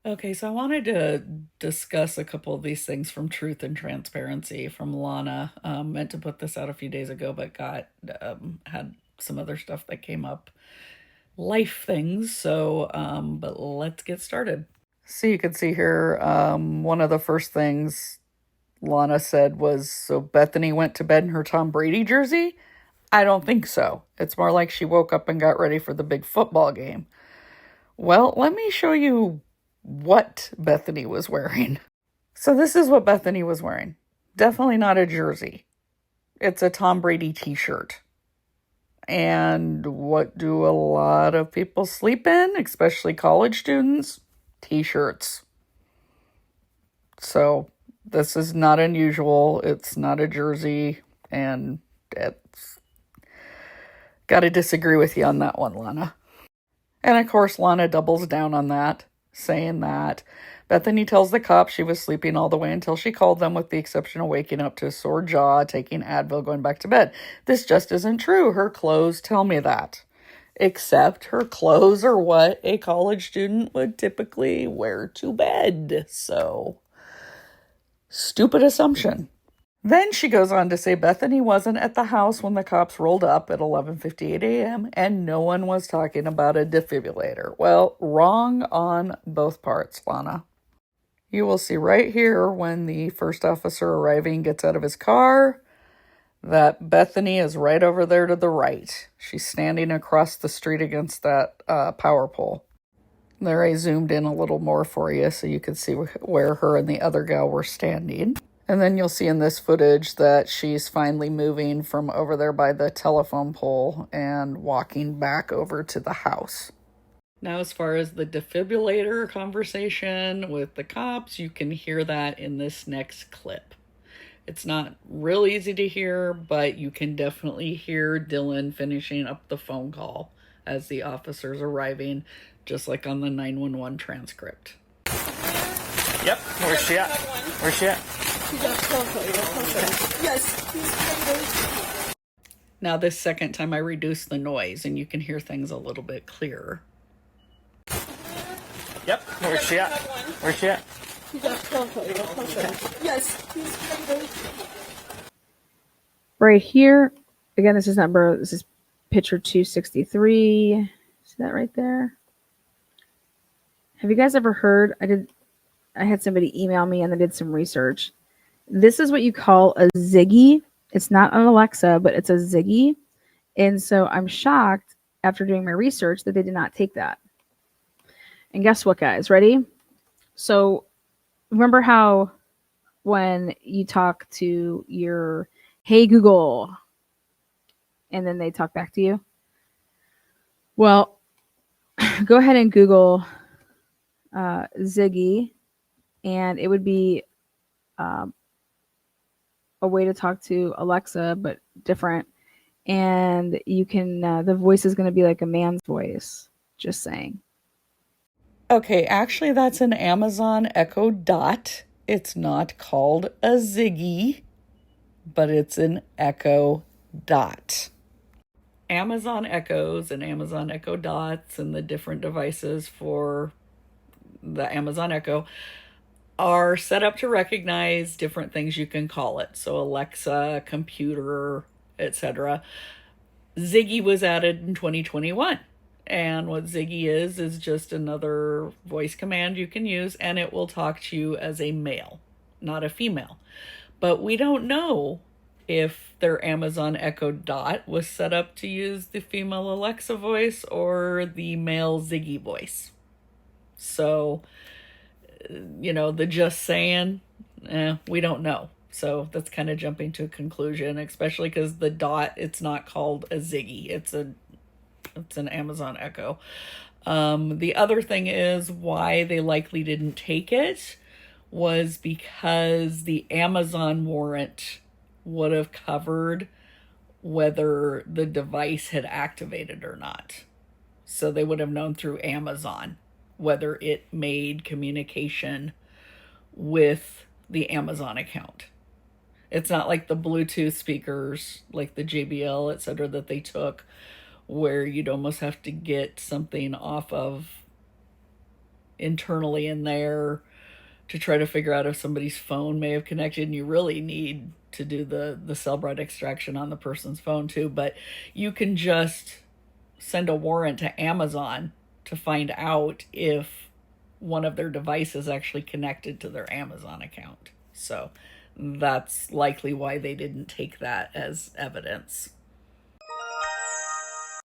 Okay, so I wanted to discuss a couple of these things from Truth and Transparency from Lana. Meant to put this out a few days ago, but got had some other stuff that came up, life things. But let's get started. So you can see here, one of the first things Lana said was, "So Bethany went to bed in her Tom Brady jersey." I don't think so. It's more like she woke up and got ready for the big football game. Well, let me show you what Bethany was wearing. So this is what Bethany was wearing. Definitely not a jersey. It's a Tom Brady t-shirt. And what do a lot of people sleep in, especially college students? T-shirts. So this is not unusual. It's not a jersey, and it's got to disagree with you on that one, Lana. And of course, Lana doubles down on that, saying that Bethany tells the cops she was sleeping all the way until she called them, with the exception of waking up to a sore jaw, taking Advil, going back to bed. This just isn't true. Her clothes tell me that. Except her clothes are what a college student would typically wear to bed. So, stupid assumption. Then she goes on to say Bethany wasn't at the house when the cops rolled up at 11:58 a.m. and no one was talking about a defibrillator. Well, wrong on both parts, Lana. You will see right here when the first officer arriving gets out of his car that Bethany is right over there to the right. She's standing across the street against that power pole. There I zoomed in a little more for you so you can see where her and the other gal were standing. And then you'll see in this footage that she's finally moving from over there by the telephone pole and walking back over to the house. Now, as far as the defibrillator conversation with the cops, you can hear that in this next clip. It's not real easy to hear, but you can definitely hear Dylan finishing up the phone call as the officer's arriving, just like on the 911 transcript. Yep. Where's she at? Where's she at? Yes. Now this second time I reduced the noise and you can hear things a little bit clearer. Yep. Where's she at? Where's she at? Yes. Right here, again, this is picture 263. See that right there? Have you guys ever heard, I had somebody email me and they did some research. This is what you call a Ziggy. It's not an Alexa, but it's a Ziggy. And so I'm shocked after doing my research that they did not take that. And guess what, guys? Ready? So remember how when you talk to your, "Hey Google," and then they talk back to you? Well, go ahead and Google Ziggy, and it would be a way to talk to Alexa, but different. And you can, the voice is going to be like a man's voice. Just saying. Okay, actually that's an Amazon Echo Dot. It's not called a Ziggy, but it's an Echo Dot. Amazon Echoes and Amazon Echo Dots and the different devices for the Amazon Echo are set up to recognize different things you can call it. So Alexa, computer, etc. Ziggy was added in 2021. And what Ziggy is just another voice command you can use, and it will talk to you as a male, not a female. But we don't know if their Amazon Echo Dot was set up to use the female Alexa voice or the male Ziggy voice. So, the just saying, we don't know. So that's kind of jumping to a conclusion, especially because the Dot, it's not called a Ziggy. It's an Amazon Echo. The other thing is why they likely didn't take it was because the Amazon warrant would have covered whether the device had activated or not. So they would have known through Amazon whether it made communication with the Amazon account. It's not like the Bluetooth speakers, like the JBL, etc., that they took, where you'd almost have to get something off of internally in there to try to figure out if somebody's phone may have connected, and you really need to do the Cellbrite extraction on the person's phone too. But you can just send a warrant to Amazon to find out if one of their devices actually connected to their Amazon account. So that's likely why they didn't take that as evidence.